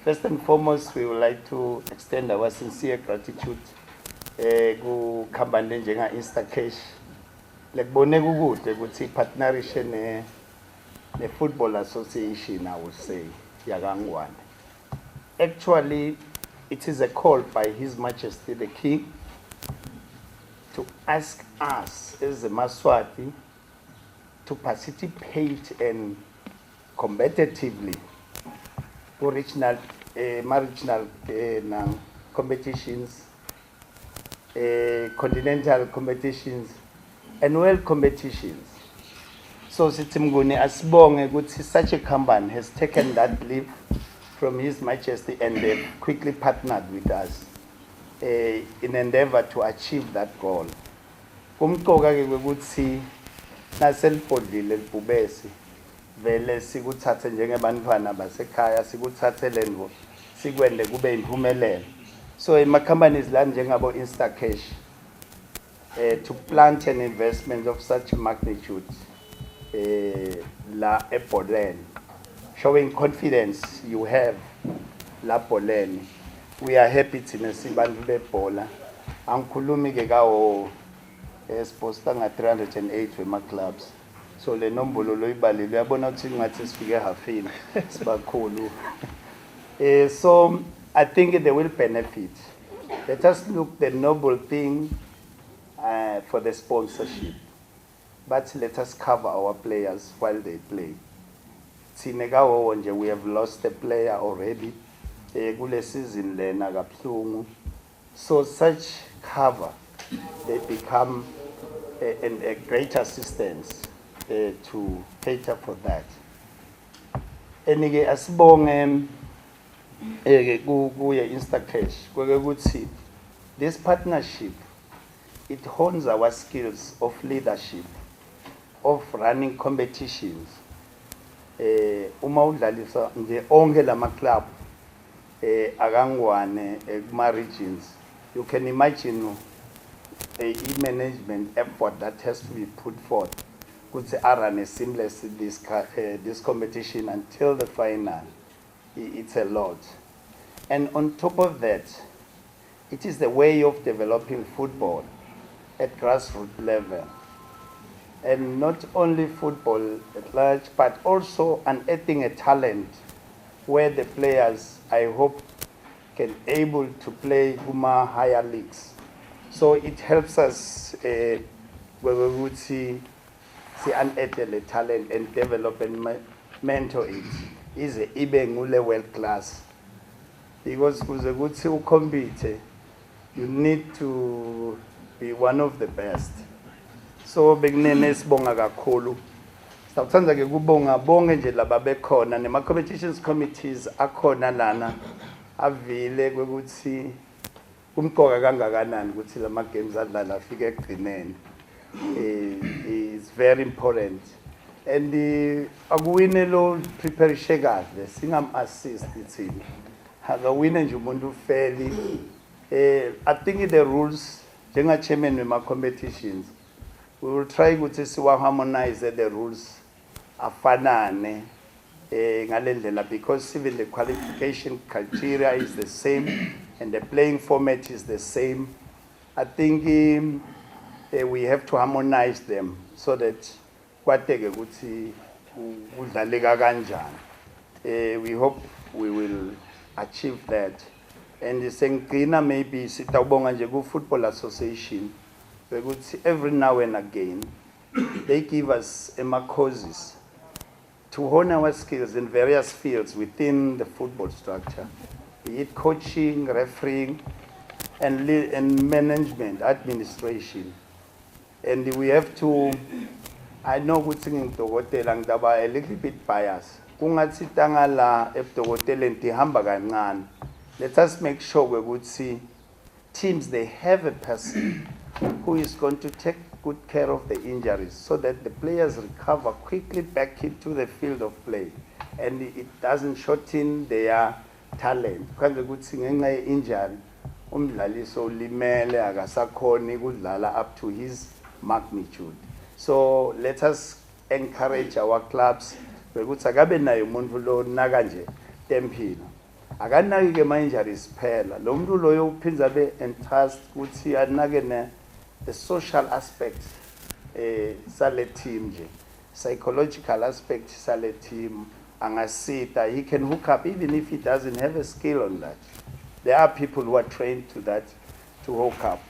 First and foremost, we would like to extend our sincere gratitude ku company njenga Instacash. Lekubone kukude ukuthi partnership ne Football Association, I would say, yakangwane. Actually, it is a call by His Majesty the King to ask us as the Maswati to participate and competitively regional, marginal competitions, continental competitions, and world competitions. So Sitimguni asibonge ukuthi such a company has taken that leap from His Majesty and they've quickly partnered with us in endeavor to achieve that goal. Kumqoka ke ukuthi naselibhodlile libhubesi vele sikuthathe njengebantwana basekhaya sikuthathe lento sikwende kube impumelelo. So ima companies la njengabo Instacash to plant an investment of such magnitude la eBolen, showing confidence you have la Bolen. We are happy thina sibantu bebhola. Angikhulumi ke kawo esiposta nga 308 wema clubs. So le nombolo loyibalile uyabona ukuthi ngathi sifike halfini sibakhulu. So I think they will benefit. Let us look the noble thing for the sponsorship. But let us cover our players while they play. Sinekawo nje we have lost a player already. Kule season lena kabuhlungu. So such cover, they become a great assistance to cater for that. Enike asibonge kuye Instacash kweke ukuthi this partnership, it hones our skills of leadership, of running competitions. Uma udlalisa nje onke lama club akangwane kuma regions, you can imagine a management effort that has to be put forth. Could say run a seamless this competition until the final. It's a lot. And on top of that, it is the way of developing football at grassroots level. And not only football at large, but also unearthing a talent where the players, I hope, can able to play Guma higher leagues. So it helps us where we would see unearth the talent and develop and mentor it. Is a ibengule world class. Because kuze ukuthi ucompete, you need to be one of the best. So bekunene sibonga kakhulu. Sawuthanda ke kubonga bonke nje laba bekhona nema competitions committees akhona lana avile ukuthi kumqoka kangakanani ukuthi lama games adlala afike ekugcineni. Is very important. And akuwine lo prepare kahle singam assist ithini. Akawine nje umuntu fairly. I think the rules njenga chairman wema competitions, we will try ukuthi siwa harmonize the rules afanane ngalendlela, because even the qualification criteria is the same and the playing format is the same. I think we have to harmonize them so that kwateke ukuthi udlaleka kanjani. We hope we will achieve that. And sengqina maybe sitawubonga nje ku Football Association ukuthi every now and again they give us courses to hone our skills in various fields within the football structure, be it coaching, refereeing, and management, administration. And we have to, I know ukuthi ngidokotela ngidaba a little bit biased. Kungathi tangala ebudokotela ntihamba kancane. Let us make sure ukuthi teams, they have a person who is going to take good care of the injuries so that the players recover quickly back into the field of play and it doesn't shorten their talent. Kwanze ukuthi ngenxa ye injury umdlali so limele akasakhoni ukudlala up to his magnitude. So let us encourage our clubs ukuthi akabe nayo umuntu lo naka nje tempilo. akanaki-ke ama-injuries phela lo muntu loyo uphinze abe entrust ukuthi anake the social aspect sale team nje, psychological aspect sale team, angasita, he can hook up even if he doesn't have a skill on that. There are people who are trained to that, to hook up.